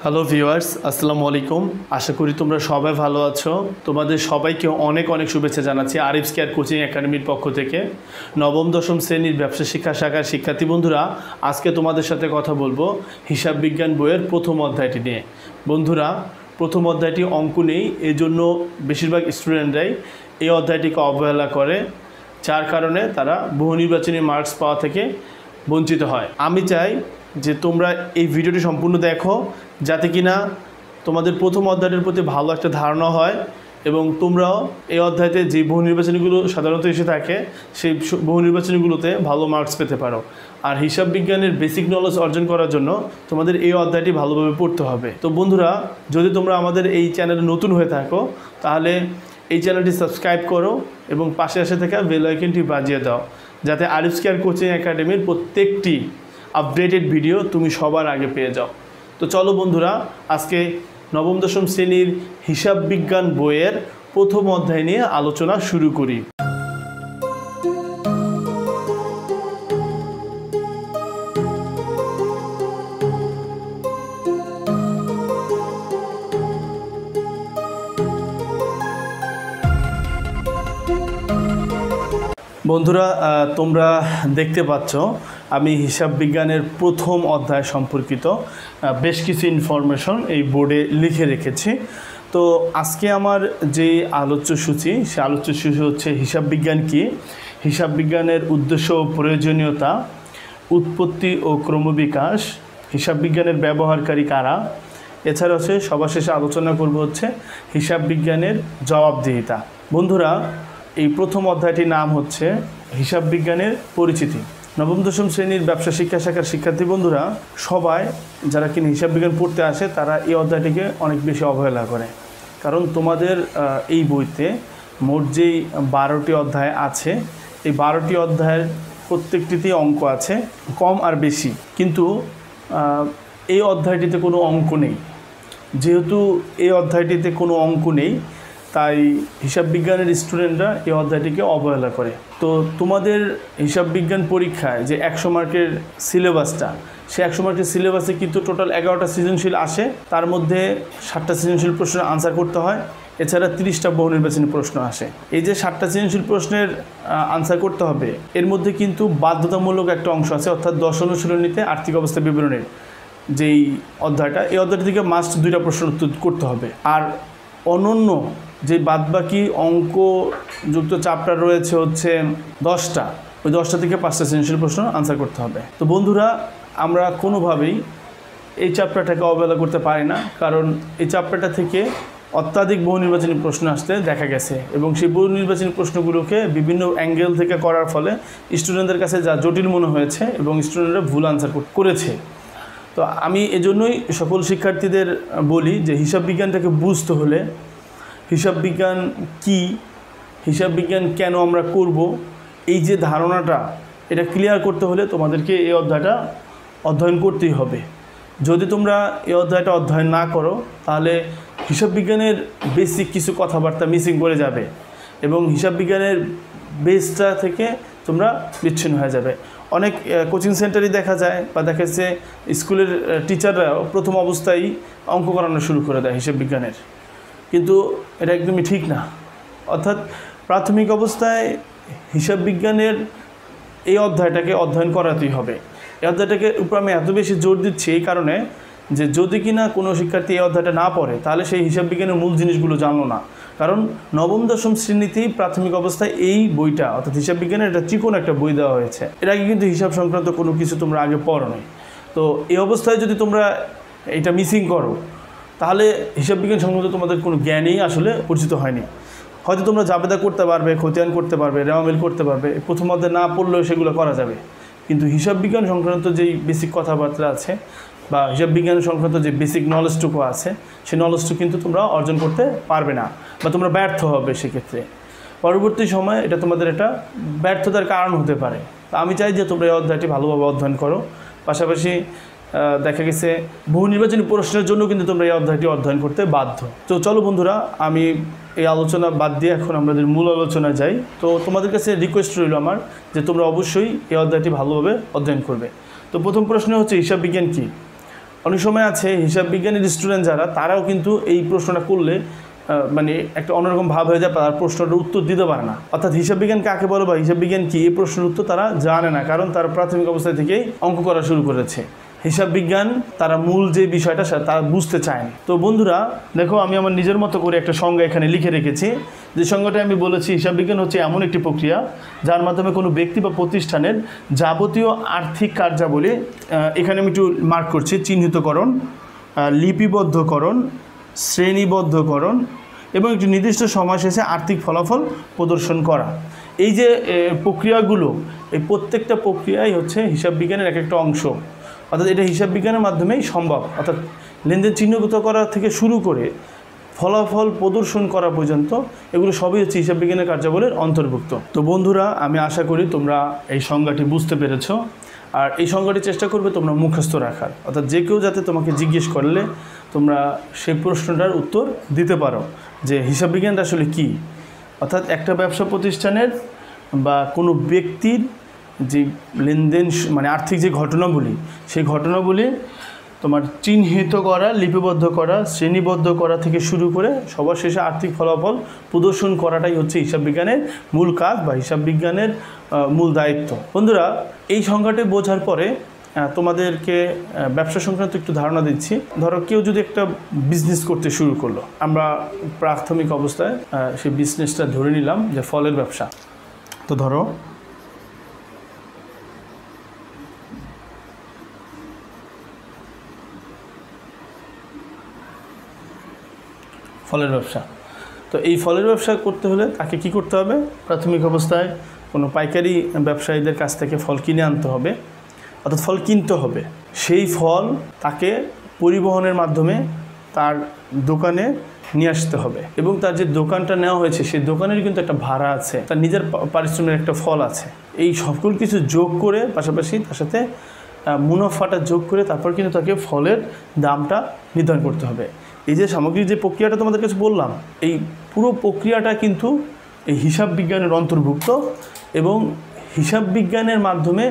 Hello viewers, আসসালামু আলাইকুম। আশা করি তোমরা সবাই ভালো আছো। তোমাদের সবাইকে অনেক অনেক শুভেচ্ছা জানাচ্ছি আরিফ'স কেয়ার কোচিং একাডেমির পক্ষ থেকে। নবম দশম শ্রেণীর ব্যবসা শিক্ষা শাখার শিক্ষার্থী বন্ধুরা, আজকে তোমাদের সাথে কথা বলবো হিসাব বিজ্ঞান বইয়ের প্রথম অধ্যায়টি নিয়ে। বন্ধুরা, প্রথম অধ্যায়টি অঙ্ক নেই, এজন্য বেশিরভাগ স্টুডেন্টরাই এই অধ্যায়টিকে অবহেলা করে, যার কারণে তারা বহু নির্বাচনী মার্কস পাওয়া থেকে বঞ্চিত হয়। আমি চাই যে তোমরা এই ভিডিওটি সম্পূর্ণ দেখো, যাতে কিনা তোমাদের প্রথম অধ্যায়টির প্রতি ভালো একটা ধারণা হয় এবং তোমরাও এই অধ্যায়তে যে বহু নির্বাচনীগুলো সাধারণত এসে থাকে সেই বহু নির্বাচনীগুলোতে ভালো মার্কস পেতে পারো। আর হিসাব বিজ্ঞানের বেসিক নলেজ অর্জন করার জন্য তোমাদের এই অধ্যায়টি ভালোভাবে পড়তে হবে। তো বন্ধুরা, যদি তোমরা আমাদের এই চ্যানেলে নতুন হয়ে থাকো তাহলে এই চ্যানেলটি সাবস্ক্রাইব করো এবং পাশে এসে থাকা বেল আইকনটি বাজিয়ে দাও, যাতে আরিফ'স কেয়ার কোচিং একাডেমির প্রত্যেকটি আপডেটেড ভিডিও তুমি সবার আগে পেয়ে যাও। তো চলো বন্ধুরা, আজকে নবম দশম শ্রেণীর হিসাব বিজ্ঞান বইয়ের প্রথম অধ্যায় নিয়ে আলোচনা শুরু করি। বন্ধুরা, তোমরা দেখতে পাচ্ছ আমি হিসাব বিজ্ঞানের প্রথম অধ্যায় সম্পর্কিত বেশ কিছু ইনফরমেশন এই বোর্ডে লিখে রেখেছি। তো আজকে আমার যে আলোচ্য সূচি, সে আলোচ্য সূচি হচ্ছে হিসাব বিজ্ঞান কী, হিসাব বিজ্ঞানের উদ্দেশ্য ও প্রয়োজনীয়তা, উৎপত্তি ও ক্রমবিকাশ, হিসাব বিজ্ঞানের ব্যবহারকারী কারা, এছাড়া হচ্ছে সবার শেষে আলোচনা করব হচ্ছে হিসাব বিজ্ঞানের জবাবদিহিতা। বন্ধুরা, এই প্রথম অধ্যায়টির নাম হচ্ছে হিসাব বিজ্ঞানের পরিচিতি। নবম দশম শ্রেণীর ব্যবসা শিক্ষা শাখার শিক্ষার্থী বন্ধুরা সবাই যারা কিনা হিসাব বিজ্ঞান পড়তে আসে তারা এই অধ্যায়টিকে অনেক বেশি অবহেলা করে, কারণ তোমাদের এই বইতে মোট যেই 12টি অধ্যায় আছে, এই 12টি অধ্যায়ের প্রত্যেকটিতেই অঙ্ক আছে, কম আর বেশি, কিন্তু এই অধ্যায়টিতে কোনো অঙ্ক নেই। যেহেতু এই অধ্যায়টিতে কোনো অঙ্ক নেই, তাই হিসাব বিজ্ঞানের স্টুডেন্টরা এই অধ্যায়টিকে অবহেলা করে। তো তোমাদের হিসাব বিজ্ঞান পরীক্ষায় যে 100 মার্কের সিলেবাসটা, সে 100 মার্কের সিলেবাসে কিন্তু টোটাল 11টা সৃজনশীল আসে, তার মধ্যে 7টা সৃজনশীল প্রশ্নের আনসার করতে হয়, এছাড়া 30টা বহু নির্বাচনী প্রশ্ন আসে। এই যে 7টা সৃজনশীল প্রশ্নের আনসার করতে হবে, এর মধ্যে কিন্তু বাধ্যতামূলক একটা অংশ আছে, অর্থাৎ 10 অনুশীলনীতে আর্থিক অবস্থা বিবরণের যেই অধ্যায়টা, এই অধ্যায়টি থেকে মাস্ট 2টা প্রশ্ন উত্তর করতে হবে। আর অনন্য যে বাদবাকি অঙ্কযুক্ত চ্যাপ্টার রয়েছে হচ্ছে 10টা, ওই 10টা থেকে 5টা সৃজনশীল প্রশ্ন আনসার করতে হবে। তো বন্ধুরা, আমরা কোনোভাবেই এই চ্যাপ্টারটাকে অবহেলা করতে পারি না, কারণ এই চ্যাপ্টারটা থেকে অত্যাধিক বহু নির্বাচনী প্রশ্ন আসতে দেখা গেছে এবং সেই বহু নির্বাচনী প্রশ্নগুলোকে বিভিন্ন অ্যাঙ্গেল থেকে করার ফলে স্টুডেন্টদের কাছে যা জটিল মনে হয়েছে এবং স্টুডেন্টরা ভুল আনসার করেছে। তো আমি এজন্যই সকল শিক্ষার্থীদের বলি যে হিসাব বিজ্ঞানটাকে বুঝতে হলে, হিসাব বিজ্ঞান কি, হিসাব বিজ্ঞান কেন আমরা করব, এই যে ধারণাটা, এটা ক্লিয়ার করতে হলে তোমাদেরকে এই অধ্যায়টা অধ্যয়ন করতেই হবে। যদি তোমরা এই অধ্যায়টা অধ্যয়ন না করো তাহলে হিসাব বিজ্ঞানের বেসিক কিছু কথাবার্তা মিসিং করে যাবে এবং হিসাব বিজ্ঞানের বেসটা থেকে তোমরা বিচ্ছিন্ন হয়ে যাবে। অনেক কোচিং সেন্টারই দেখা যায় বা দেখা যাচ্ছে স্কুলের টিচাররাও প্রথম অবস্থায় অঙ্ক করানো শুরু করে দেয় হিসাব বিজ্ঞানের, কিন্তু এটা একদমই ঠিক না। অর্থাৎ প্রাথমিক অবস্থায় হিসাব বিজ্ঞানের এই অধ্যায়টাকে অধ্যয়ন করাতেই হবে। এই অধ্যায়টাকে উপর আমি এত বেশি জোর দিচ্ছি এই কারণে যে যদি কিনা কোনো শিক্ষার্থী এই অধ্যায়টা না পড়ে তাহলে সেই হিসাব বিজ্ঞানের মূল জিনিসগুলো জানলো না। কারণ নবম দশম শ্রেণীতেই প্রাথমিক অবস্থায় এই বইটা, অর্থাৎ হিসাব বিজ্ঞানের একটা চিকন একটা বই দেওয়া হয়েছে, এর আগে কিন্তু হিসাব সংক্রান্ত কোনো কিছু তোমরা আগে পড়ো নি। তো এই অবস্থায় যদি তোমরা এটা মিসিং করো তাহলে হিসাব বিজ্ঞান সংক্রান্ত তোমাদের কোনো জ্ঞানই আসলে অর্জিত হয়নি। হয়তো তোমরা জাবেদা করতে পারবে, খতিয়ান করতে পারবে, রেওয়ামিল করতে পারবে, প্রথম অধ্যায় না পড়লেও সেগুলো করা যাবে, কিন্তু হিসাব বিজ্ঞান সংক্রান্ত যেই বেসিক কথাবার্তা আছে বা হিসাব বিজ্ঞান সংক্রান্ত যে বেসিক নলেজটুকু আছে, সেই নলেজটুকু কিন্তু তোমরা অর্জন করতে পারবে না বা তোমরা ব্যর্থ হবে। সেক্ষেত্রে পরবর্তী সময়ে এটা তোমাদের একটা ব্যর্থতার কারণ হতে পারে। তো আমি চাই যে তোমরা এই অধ্যায়টি ভালোভাবে অধ্যয়ন করো। পাশাপাশি দেখা গেছে বহু নির্বাচনী প্রশ্নের জন্য কিন্তু তোমরা এই অধ্যায়টি অধ্যয়ন করতে বাধ্য। তো চলো বন্ধুরা, আমি এই আলোচনা বাদ দিয়ে এখন আমাদের মূল আলোচনায় যাই। তো তোমাদের কাছে রিকোয়েস্ট রইল আমার যে তোমরা অবশ্যই এই অধ্যায়টি ভালোভাবে অধ্যয়ন করবে। তো প্রথম প্রশ্ন হচ্ছে হিসাব বিজ্ঞান কী। অনেক সময় আছে হিসাব বিজ্ঞানের স্টুডেন্ট যারা, তারাও কিন্তু এই প্রশ্নটা করলে মানে একটা অন্যরকম ভাব হয়ে যায়, তার প্রশ্নটার উত্তর দিতে পারে না। অর্থাৎ হিসাব বিজ্ঞান কাকে বলে বা হিসাব বিজ্ঞান কি, এই প্রশ্নের উত্তর তারা জানে না, কারণ তারা প্রাথমিক অবস্থা থেকেই অঙ্ক করা শুরু করেছে। হিসাব বিজ্ঞান তারা মূল যে বিষয়টা তারা বুঝতে চায় না। তো বন্ধুরা দেখো, আমি আমার নিজের মতো করে একটা সংজ্ঞা এখানে লিখে রেখেছি। যে সংজ্ঞাটা আমি বলেছি, হিসাব বিজ্ঞান হচ্ছে এমন একটি প্রক্রিয়া যার মাধ্যমে কোনো ব্যক্তি বা প্রতিষ্ঠানের যাবতীয় আর্থিক কার্যাবলী, এখানে আমি একটু মার্ক করছি, চিহ্নিতকরণ, লিপিবদ্ধকরণ, শ্রেণীবদ্ধকরণ এবং একটি নির্দিষ্ট সময় শেষে আর্থিক ফলাফল প্রদর্শন করা। এই যে প্রক্রিয়াগুলো, এই প্রত্যেকটা প্রক্রিয়াই হচ্ছে হিসাব বিজ্ঞানের এক একটা অংশ। অর্থাৎ এটা হিসাব বিজ্ঞানের মাধ্যমেই সম্ভব। অর্থাৎ লেনদেন চিহ্নিত করা থেকে শুরু করে ফলাফল প্রদর্শন করা পর্যন্ত এগুলো সবই হচ্ছে হিসাব বিজ্ঞানের কার্যাবলীর অন্তর্ভুক্ত। তো বন্ধুরা, আমি আশা করি তোমরা এই সংজ্ঞাটি বুঝতে পেরেছো। আর এই সংজ্ঞাটি চেষ্টা করবে তোমরা মুখস্থ রাখার, অর্থাৎ যে কেউ যাতে তোমাকে জিজ্ঞেস করলে তোমরা সেই প্রশ্নটার উত্তর দিতে পারো যে হিসাব বিজ্ঞানটা আসলে কী। অর্থাৎ একটা ব্যবসা প্রতিষ্ঠানের বা কোনো ব্যক্তির যে লেনদেন মানে আর্থিক যে ঘটনাবলী, সেই ঘটনাবলী তোমার চিহ্নিত করা, লিপিবদ্ধ করা, শ্রেণীবদ্ধ করা থেকে শুরু করে সবার শেষে আর্থিক ফলাফল প্রদর্শন করাটাই হচ্ছে হিসাব বিজ্ঞানের মূল কাজ বা হিসাব বিজ্ঞানের মূল দায়িত্ব। বন্ধুরা, এই সংখ্যাটি বোঝার পরে তোমাদেরকে ব্যবসা সংক্রান্ত একটু ধারণা দিচ্ছি। ধরো কেউ যদি একটা বিজনেস করতে শুরু করলো, আমরা প্রাথমিক অবস্থায় সেই বিজনেসটা ধরে নিলাম যে ফলের ব্যবসা। তো ধরো ফলের ব্যবসা, তো এই ফলের ব্যবসা করতে হলে তাকে কি করতে হবে? প্রাথমিক অবস্থায় কোনো পাইকারি ব্যবসায়ীদের কাছ থেকে ফল কিনে আনতে হবে, অর্থাৎ ফল কিনতে হবে। সেই ফল তাকে পরিবহনের মাধ্যমে তার দোকানে নিয়ে আসতে হবে, এবং তার যে দোকানটা নেওয়া হয়েছে সেই দোকানের কিন্তু একটা ভাড়া আছে, তার নিজের পারিশ্রমিক একটা ফল আছে। এই সকল কিছু যোগ করে পাশাপাশি তার সাথে মুনাফাটা যোগ করে তারপর কিন্তু তাকে ফলের দামটা নির্ধারণ করতে হবে। এই যে সামগ্রিক যে প্রক্রিয়াটা তোমাদের কাছে বললাম, এই পুরো প্রক্রিয়াটা কিন্তু এই হিসাব বিজ্ঞানের অন্তর্ভুক্ত, এবং হিসাব বিজ্ঞানের মাধ্যমে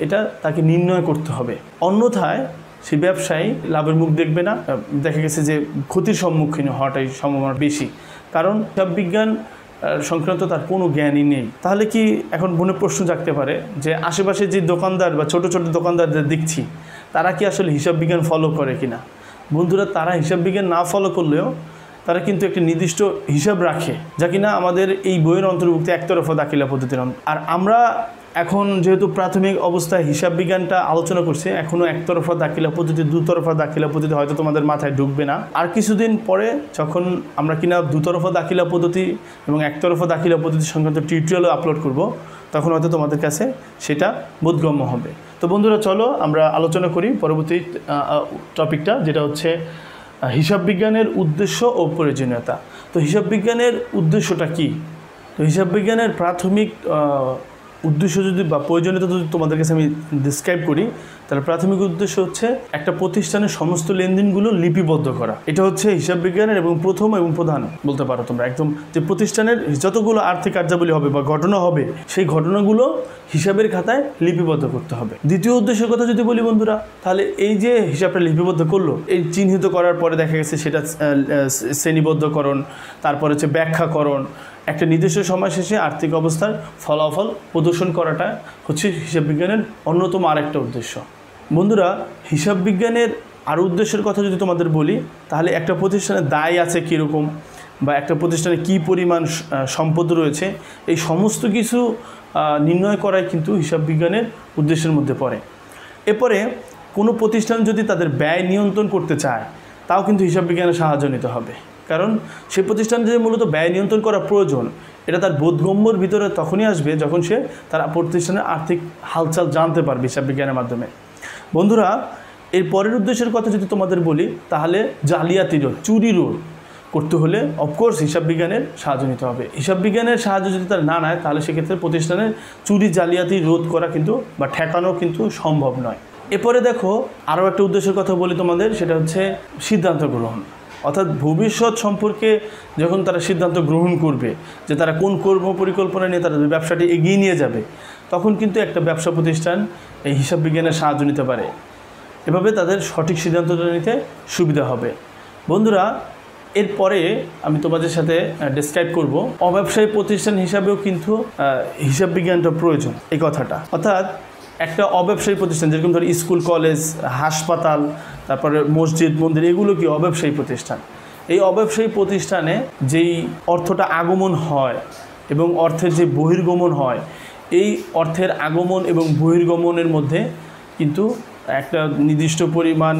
এটা তাকে নির্ণয় করতে হবে। অন্যথায় সেই ব্যবসায়ী লাভের মুখ দেখবে না, দেখা গেছে যে ক্ষতির সম্মুখীন হওয়াটাই সম্ভাবনা বেশি, কারণ হিসাব বিজ্ঞান সংক্রান্ত তার কোনো জ্ঞানই নেই। তাহলে কি এখন মনে প্রশ্ন জাগতে পারে যে আশেপাশে যে দোকানদার বা ছোট ছোট দোকানদারদের দেখছি, তারা কি আসলে হিসাব বিজ্ঞান ফলো করে কিনা? বন্ধুরা, তারা হিসাব বিজ্ঞান না ফলো করলেও তারা কিন্তু একটি নির্দিষ্ট হিসাব রাখে, যা কিনা আমাদের এই বইয়ের অন্তর্ভুক্ত একতরফা দাখিলা পদ্ধতির। আর আমরা এখন যেহেতু প্রাথমিক অবস্থায় হিসাব বিজ্ঞানটা আলোচনা করছি, এখনও একতরফা দাখিলা পদ্ধতি, দুতরফা দাখিলা পদ্ধতি হয়তো তোমাদের মাথায় ঢুকবে না। আর কিছুদিন পরে যখন আমরা কিনা দুতরফা দাখিলা পদ্ধতি এবং একতরফা দাখিলা পদ্ধতি সংক্রান্ত টিউটোরিয়ালও আপলোড করব, তখন হয়তো তোমাদের কাছে সেটা বোধগম্য হবে। তো বন্ধুরা, চলো আমরা আলোচনা করি পরবর্তী টপিকটা, যেটা হচ্ছে হিসাব বিজ্ঞানের উদ্দেশ্য ও প্রয়োজনীয়তা। তো হিসাব বিজ্ঞানের উদ্দেশ্যটা কি? তো হিসাব বিজ্ঞানের প্রাথমিক উদ্দেশ্য যদি বা প্রয়োজনীয়তা যদি তোমাদের কাছে আমি ডিসক্রাইব করি, তাহলে প্রাথমিক উদ্দেশ্য হচ্ছে একটা প্রতিষ্ঠানের সমস্ত লেনদেনগুলো লিপিবদ্ধ করা। এটা হচ্ছে হিসাব বিজ্ঞানের এবং প্রথম এবং প্রধান বলতে পারো তোমরা, একদম যে প্রতিষ্ঠানের যতগুলো আর্থিক কার্যাবলী হবে বা ঘটনা হবে, সেই ঘটনাগুলো হিসাবের খাতায় লিপিবদ্ধ করতে হবে। দ্বিতীয় উদ্দেশ্যের কথা যদি বলি বন্ধুরা, তাহলে এই যে হিসাবটা লিপিবদ্ধ করলো, এই চিহ্নিত করার পরে দেখা গেছে সেটা শ্রেণীবদ্ধকরণ, তারপর হচ্ছে ব্যাখ্যাকরণ, একটা নির্দিষ্ট সময় শেষে আর্থিক অবস্থার ফলাফল প্রদর্শন করাটা হচ্ছে হিসাব বিজ্ঞানের অন্যতম আরেকটা উদ্দেশ্য। বন্ধুরা, হিসাব বিজ্ঞানের আরও উদ্দেশ্যের কথা যদি তোমাদের বলি, তাহলে একটা প্রতিষ্ঠানের দায় আছে কীরকম, বা একটা প্রতিষ্ঠানে কী পরিমাণ সম্পদ রয়েছে, এই সমস্ত কিছু নির্ণয় করাই কিন্তু হিসাব বিজ্ঞানের উদ্দেশ্যের মধ্যে পড়ে। এরপরে কোনো প্রতিষ্ঠান যদি তাদের ব্যয় নিয়ন্ত্রণ করতে চায়, তাও কিন্তু হিসাব বিজ্ঞানের সাহায্য নিতে হবে, কারণ সেই প্রতিষ্ঠানে যে মূলত ব্যয় নিয়ন্ত্রণ করা প্রয়োজন, এটা তার বোধগম্যর ভিতরে তখনই আসবে যখন সে তার প্রতিষ্ঠানের আর্থিক হালচাল জানতে পারবে হিসাব বিজ্ঞানের মাধ্যমে। বন্ধুরা, এর পরের উদ্দেশ্যের কথা যদি তোমাদের বলি, তাহলে জালিয়াতি রোধ, চুরি রোধ করতে হলে অফকোর্স হিসাব বিজ্ঞানের সাহায্য নিতে হবে। হিসাব বিজ্ঞানের সাহায্য যদি তারা না নেয়, তাহলে সেক্ষেত্রে প্রতিষ্ঠানের চুরি জালিয়াতি রোধ করা কিন্তু বা ঠেকানো কিন্তু সম্ভব নয়। এরপরে দেখো, আরও একটা উদ্দেশ্যের কথা বলি তোমাদের, সেটা হচ্ছে সিদ্ধান্ত গ্রহণ। অর্থাৎ ভবিষ্যৎ সম্পর্কে যখন তারা সিদ্ধান্ত গ্রহণ করবে যে তারা কোন কর্ম পরিকল্পনা নিয়ে তারা ব্যবসাটি এগিয়ে নিয়ে যাবে, তখন কিন্তু একটা ব্যবসা প্রতিষ্ঠান এই হিসাব বিজ্ঞানের সাহায্য নিতে পারে। এভাবে তাদের সঠিক সিদ্ধান্তটা নিতে সুবিধা হবে। বন্ধুরা, এরপরে আমি তোমাদের সাথে ডেসক্রাইব করব অব্যবসায়ী প্রতিষ্ঠান হিসাবেও কিন্তু হিসাব বিজ্ঞানটা প্রয়োজন, এই কথাটা। অর্থাৎ একটা অব্যবসায়ী প্রতিষ্ঠান যেরকম ধর স্কুল, কলেজ, হাসপাতাল, তারপরে মসজিদ, মন্দির, এগুলো কি অব্যবসায়ী প্রতিষ্ঠান। এই অব্যবসায়ী প্রতিষ্ঠানে যেই অর্থটা আগমন হয় এবং অর্থের যে বহির্গমন হয়, এই অর্থের আগমন এবং বহির্গমনের মধ্যে কিন্তু একটা নির্দিষ্ট পরিমাণ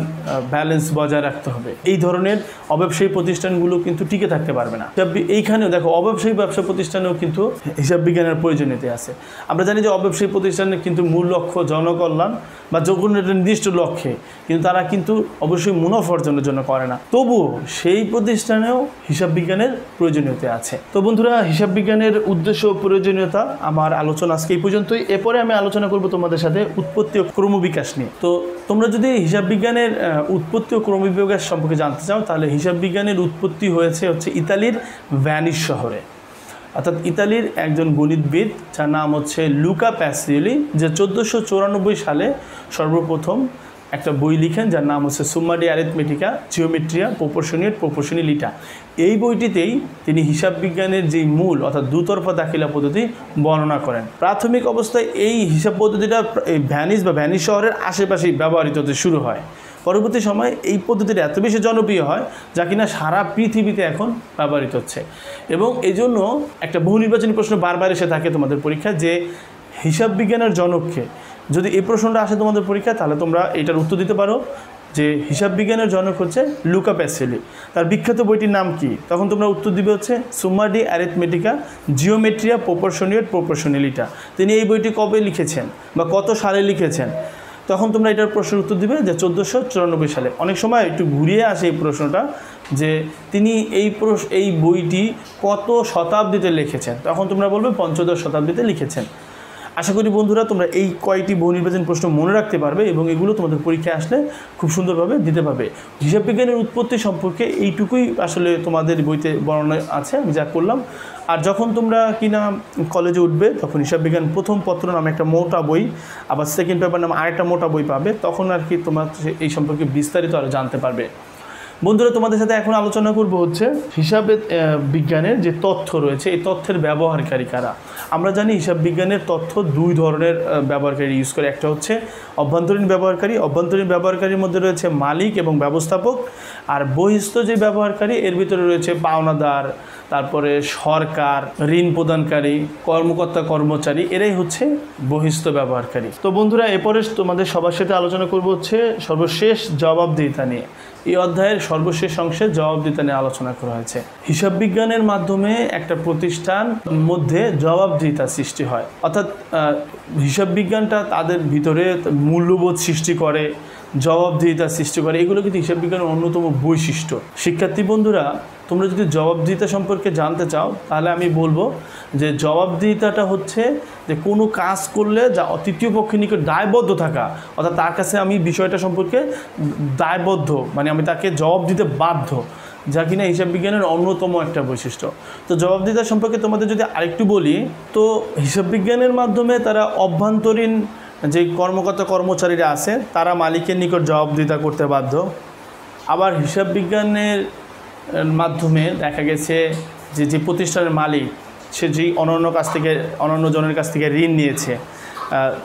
ব্যালেন্স বজায় রাখতে হবে। এই ধরনের অব্যবসায়ী প্রতিষ্ঠানগুলো কিন্তু টিকে থাকতে পারবে না। এইখানেও দেখো, অব্যবসায়ী ব্যবসা প্রতিষ্ঠানেও কিন্তু হিসাব বিজ্ঞানের প্রয়োজনীয়তা আছে। আমরা জানি যে অব্যবসায়ী প্রতিষ্ঠানের কিন্তু মূল লক্ষ্য জনকল্যাণ বা কোনো একটা নির্দিষ্ট লক্ষ্যে, কিন্তু তারা কিন্তু অবশ্যই মুনাফা অর্জনের জন্য করে না। তবুও সেই প্রতিষ্ঠানেও হিসাব বিজ্ঞানের প্রয়োজনীয়তা আছে। তো বন্ধুরা, হিসাব বিজ্ঞানের উদ্দেশ্য ও প্রয়োজনীয়তা আমার আলোচনা আজকে এই পর্যন্তই। এরপরে আমি আলোচনা করব তোমাদের সাথে উৎপত্তি ও ক্রমবিকাশ নিয়ে। তো তোমরা যদি হিসাব বিজ্ঞানের উৎপত্তি ও ক্রমবিকাশ সম্পর্কে জানতে চাও, তাহলে হিসাব বিজ্ঞানের উৎপত্তি হচ্ছে ইতালির ভ্যানিস শহরে। অর্থাৎ ইতালির একজন গণিতবিদ যার নাম হচ্ছে লুকা প্যাসিওলি, যে 1494 সালে সর্বপ্রথম একটা বই লিখেন যার নাম হচ্ছে সুম্মা ডি অ্যারিথমেটিকা জিওমেট্রিয়া প্রপোর্শনিলিটা। এই বইটিতেই তিনি হিসাব বিজ্ঞানের যে মূল অর্থাৎ দুতরফা দাখিলা পদ্ধতি বর্ণনা করেন। প্রাথমিক অবস্থায় এই হিসাব পদ্ধতিটা ভ্যানিস শহরের আশেপাশেই ব্যবহৃত হতে শুরু হয়। পরবর্তী সময়ে এই পদ্ধতিটা এত বেশি জনপ্রিয় হয় যা কিনা সারা পৃথিবীতে এখন ব্যবহৃত হচ্ছে। এবং এই জন্য একটা বহু নির্বাচনী প্রশ্ন বারবার এসে থাকে তোমাদের পরীক্ষায়, যে হিসাব বিজ্ঞানের জনককে। যদি এই প্রশ্নটা আসে তোমাদের পরীক্ষায়, তাহলে তোমরা এটার উত্তর দিতে পারো যে হিসাব বিজ্ঞানের জনক হচ্ছে লুকা প্যাসিওলি। তার বিখ্যাত বইটির নাম কি? তখন তোমরা উত্তর দিবে হচ্ছে সুম্মা ডি অ্যারিথমেটিকা জিওমেট্রিয়া প্রপোর্শনিলিটা। তিনি এই বইটি কবে লিখেছেন বা কত সালে লিখেছেন? তখন তোমরা এটার প্রশ্নের উত্তর দিবে যে 1494 সালে। অনেক সময় একটু ঘুরিয়ে আসে এই প্রশ্নটা, যে তিনি এই বইটি কত শতাব্দীতে লিখেছেন? তখন তোমরা বলবে 15 শতাব্দীতে লিখেছেন। আশা করি বন্ধুরা তোমরা এই কয়টি বহু নির্বাচনী প্রশ্ন মনে রাখতে পারবে এবং এগুলো তোমাদের পরীক্ষায় আসলে খুব সুন্দরভাবে দিতে পারবে। হিসাব বিজ্ঞানের উৎপত্তি সম্পর্কে এইটুকুই আসলে তোমাদের বইতে বর্ণনা আছে, আমি যা করলাম। আর যখন তোমরা কিনা কলেজে উঠবে, তখন হিসাব বিজ্ঞান প্রথম পত্র নামে একটা মোটা বই, আবার সেকেন্ড পেপার নামে আরেকটা মোটা বই পাবে। তখন আর কি তোমরা এই সম্পর্কে বিস্তারিত আরও জানতে পারবে। বন্ধুরা, তোমাদের সাথে এখন আলোচনা করব হচ্ছে হিসাব বিজ্ঞানের যে তথ্য রয়েছে, এই তথ্যের ব্যবহারকারী কারা। আমরা জানি হিসাব বিজ্ঞানের তথ্য দুই ধরনের ব্যবহারকারী ইউজ করে। একটা হচ্ছে অভ্যন্তরীণ ব্যবহারকারী। অভ্যন্তরীণ ব্যবহারকারীর মধ্যে রয়েছে মালিক এবং ব্যবস্থাপক। আর বহিস্থ যে ব্যবহারকারী, এর ভিতরে রয়েছে পাওনাদার, তারপরে সরকার, ঋণ প্রদানকারী, কর্মকর্তা, কর্মচারী, এরাই হচ্ছে বহিস্থ ব্যবহারকারী। তো বন্ধুরা, এরপরে তোমাদের সবার সাথে আলোচনা করব হচ্ছে সর্বশেষ জবাবদিহিতা নিয়ে। এই অধ্যায়ের সর্বশেষ অংশে জবাবদিহিতা নিয়ে আলোচনা করা হয়েছে। হিসাব বিজ্ঞানের মাধ্যমে একটা প্রতিষ্ঠান মধ্যে জবাবদিহিতা সৃষ্টি হয়, অর্থাৎ হিসাব বিজ্ঞানটা তাদের ভিতরে মূল্যবোধ সৃষ্টি করে, জবাবদিহিতা সৃষ্টি করে। এগুলো কিন্তু হিসাব বিজ্ঞানের অন্যতম বৈশিষ্ট্য। শিক্ষার্থী বন্ধুরা, তোমরা যদি জবাবদিহিতা সম্পর্কে জানতে চাও, তাহলে আমি বলবো যে জবাবদিহিতাটা হচ্ছে যে কোনো কাজ করলে যা তৃতীয় পক্ষের নিকট দায়বদ্ধ থাকা, অর্থাৎ তার কাছে আমি বিষয়টা সম্পর্কে দায়বদ্ধ, মানে আমি তাকে জবাব দিতে বাধ্য, যা কিনা হিসাব বিজ্ঞানের অন্যতম একটা বৈশিষ্ট্য। তো জবাবদিহিতা সম্পর্কে তোমাদের যদি আরেকটু বলি, তো হিসাব বিজ্ঞানের মাধ্যমে তারা অভ্যন্তরীণ যে কর্মকর্তা কর্মচারীরা আছে, তারা মালিকের নিকট জবাবদিহিতা করতে বাধ্য। আবার হিসাব বিজ্ঞানের মাধ্যমে দেখা গেছে যে প্রতিষ্ঠানের মালিক, সে যেই অন্যান্য জনের কাছ থেকে ঋণ নিয়েছে,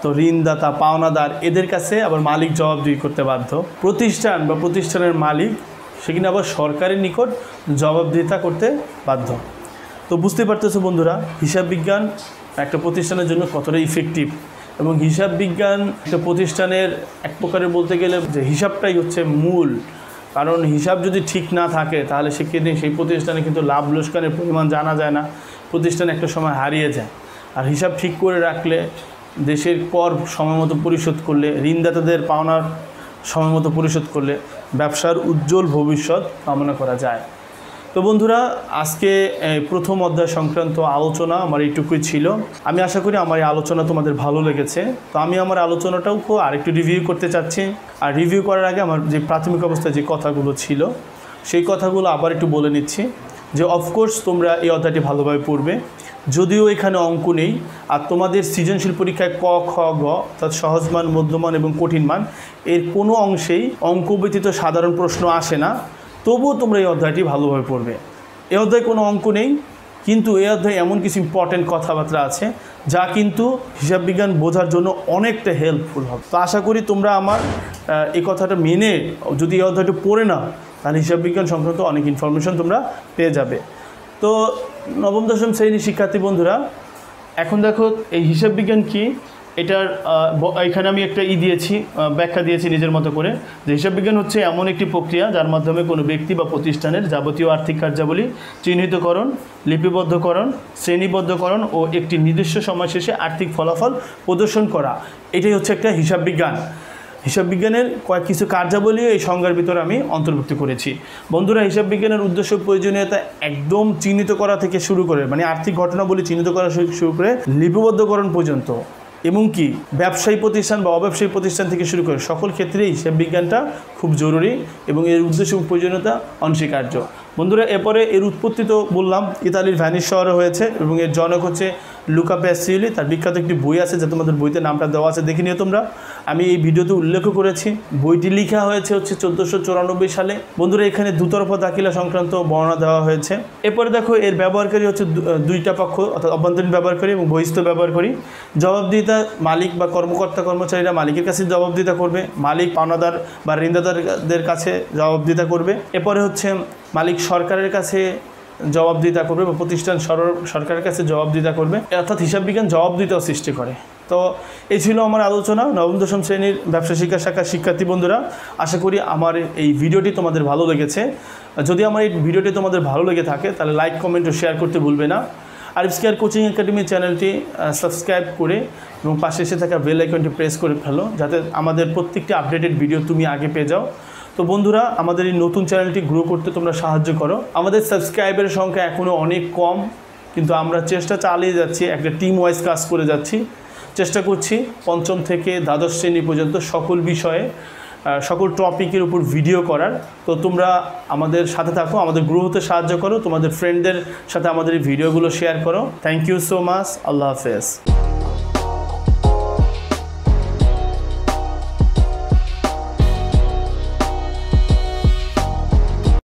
তো ঋণদাতা, পাওনাদার, এদের কাছে আবার মালিক জবাবদিহি করতে বাধ্য। প্রতিষ্ঠান বা প্রতিষ্ঠানের মালিক সেখানে আবার সরকারের নিকট জবাবদিহিতা করতে বাধ্য। তো বুঝতে পারতেছো বন্ধুরা, হিসাব বিজ্ঞান একটা প্রতিষ্ঠানের জন্য কতটা ইফেক্টিভ। এবং হিসাব বিজ্ঞান একটা প্রতিষ্ঠানের এক প্রকারে বলতে গেলে যে হিসাবটাই হচ্ছে মূল। কারণ হিসাব যদি ঠিক না থাকে, তাহলে সেক্ষেত্রে সেই প্রতিষ্ঠানে কিন্তু লাভ লোকসানের পরিমাণ জানা যায় না, প্রতিষ্ঠান একটা সময় হারিয়ে যায়। আর হিসাব ঠিক করে রাখলে, দেশের কর সময়মতো পরিশোধ করলে, ঋণদাতাদের পাওনার সময়মতো পরিশোধ করলে ব্যবসার উজ্জ্বল ভবিষ্যৎ কামনা করা যায়। তো বন্ধুরা, আজকে প্রথম অধ্যায় সংক্রান্ত আলোচনা আমার এইটুকুই ছিল। আমি আশা করি আমার এই আলোচনা তোমাদের ভালো লেগেছে। তো আমি আমার আলোচনাটাও আরেকটু রিভিউ করতে চাচ্ছি। আর রিভিউ করার আগে আমার যে প্রাথমিক অবস্থায় যে কথাগুলো ছিল, সেই কথাগুলো আবার একটু বলে নিচ্ছি। যে অফকোর্স তোমরা এই অধ্যায়টি ভালোভাবে পড়বে, যদিও এখানে অঙ্ক নেই। আর তোমাদের সৃজনশীল পরীক্ষায় ক, খ, গ অর্থাৎ সহজ মান, মধ্যমান এবং কঠিন মান এর কোনো অংশেই অঙ্ক ব্যতীত সাধারণ প্রশ্ন আসে না। তবুও তোমরা এই অধ্যায়টি ভালোভাবে পড়বে। এই অধ্যায়ে কোনো অঙ্ক নেই, কিন্তু এই অধ্যায়ে এমন কিছু ইম্পর্টেন্ট কথাবার্তা আছে যা কিন্তু হিসাব বিজ্ঞান বোঝার জন্য অনেকটা হেল্পফুল হবে। তো আশা করি তোমরা আমার এই কথাটা মেনে যদি এই অধ্যায়টা পড়ে নাও, তাহলে হিসাব বিজ্ঞান সংক্রান্ত অনেক ইনফরমেশন তোমরা পেয়ে যাবে। তো নবম দশম শ্রেণীর শিক্ষার্থী বন্ধুরা, এখন দেখো এই হিসাব বিজ্ঞান কি, এটার এখানে আমি একটা দিয়েছি, ব্যাখ্যা দিয়েছি নিজের মতো করে, যে হিসাব বিজ্ঞান হচ্ছে এমন একটি প্রক্রিয়া যার মাধ্যমে কোনো ব্যক্তি বা প্রতিষ্ঠানের যাবতীয় আর্থিক কার্যাবলী চিহ্নিতকরণ, লিপিবদ্ধকরণ, শ্রেণীবদ্ধকরণ ও একটি নির্দিষ্ট সময় শেষে আর্থিক ফলাফল প্রদর্শন করা, এটাই হচ্ছে একটা হিসাব বিজ্ঞান। হিসাব বিজ্ঞানের কিছু কার্যাবলী এই সংজ্ঞার ভিতরে আমি অন্তর্ভুক্ত করেছি। বন্ধুরা, হিসাব বিজ্ঞানের উদ্দেশ্য প্রয়োজনীয়তা একদম চিহ্নিত করা থেকে শুরু করে, মানে আর্থিক ঘটনাবলী চিহ্নিত করা শুরু করে লিপিবদ্ধকরণ পর্যন্ত, এবং কি ব্যবসায়ী প্রতিষ্ঠান বা অব্যবসায়ী প্রতিষ্ঠান থেকে শুরু করে সকল ক্ষেত্রেই হিসাব বিজ্ঞানটা খুব জরুরি এবং এর উদ্দেশ্য এবং প্রয়োজনীয়তা অনস্বীকার্য। বন্ধুরা, এরপরে এর উৎপত্তি তো বললাম, ইতালির ভ্যানিস শহরে হয়েছে এবং এর জনক হচ্ছে লুকা প্যাসিওলি। তার বিখ্যাত একটি বই আছে যা তোমাদের বইতে নামটা দেওয়া আছে, দেখে নিও তোমরা। আমি এই ভিডিওতে উল্লেখও করেছি। বইটি লেখা হয়েছে হচ্ছে 1494 সালে। বন্ধুরা, এখানে দুতরফা দাখিলা সংক্রান্ত বর্ণনা দেওয়া হয়েছে। এরপরে দেখো এর ব্যবহারকারী হচ্ছে দুইটা পক্ষ, অর্থাৎ অভ্যন্তরীণ ব্যবহারকারী এবং বহিস্থ ব্যবহারকারী। জবাবদিহিতা মালিক বা কর্মকর্তা কর্মচারীরা মালিকের কাছে জবাবদিহিতা করবে, মালিক পাওনাদার বা ঋণদাতাদের কাছে জবাবদিহিতা করবে। এরপরে হচ্ছে মালিক সরকারের কাছে জবাবদিহিতা করবে বা প্রতিষ্ঠান সরকারের কাছে জবাবদিহিতা করবে, অর্থাৎ হিসাব বিজ্ঞান জবাবদিহিতাও সৃষ্টি করে। তো এই ছিল আমার আলোচনা নবম দশম শ্রেণীর ব্যবসা শিক্ষা শাখার শিক্ষার্থী বন্ধুরা। আশা করি আমার এই ভিডিওটি তোমাদের ভালো লেগেছে। যদি আমার এই ভিডিওটি তোমাদের ভালো লেগে থাকে তাহলে লাইক, কমেন্ট ও শেয়ার করতে ভুলবে না। আরিফ'স কেয়ার কোচিং একাডেমি চ্যানেলটি সাবস্ক্রাইব করে এবং পাশে এসে থাকা বেল আইকনটি প্রেস করে ফেলো, যাতে আমাদের প্রত্যেকটি আপডেটেড ভিডিও তুমি আগে পেয়ে যাও। তো বন্ধুরা, আমাদের এই নতুন চ্যানেলটি গ্রো করতে তোমরা সাহায্য করো। আমাদের সাবস্ক্রাইবারের সংখ্যা এখনও অনেক কম, কিন্তু আমরা চেষ্টা চালিয়ে যাচ্ছি, একটা টিম ওয়াইজ কাজ করে যাচ্ছি। চেষ্টা করছি পঞ্চম থেকে দ্বাদশ শ্রেণী পর্যন্ত সকল বিষয়ে সকল টপিকের উপর ভিডিও করার। তো তোমরা আমাদের সাথে থাকো, আমাদের গ্রো হতে সাহায্য করো, তোমাদের ফ্রেন্ডদের সাথে আমাদের এই ভিডিওগুলো শেয়ার করো। Thank you so much. আল্লাহ হাফেজ।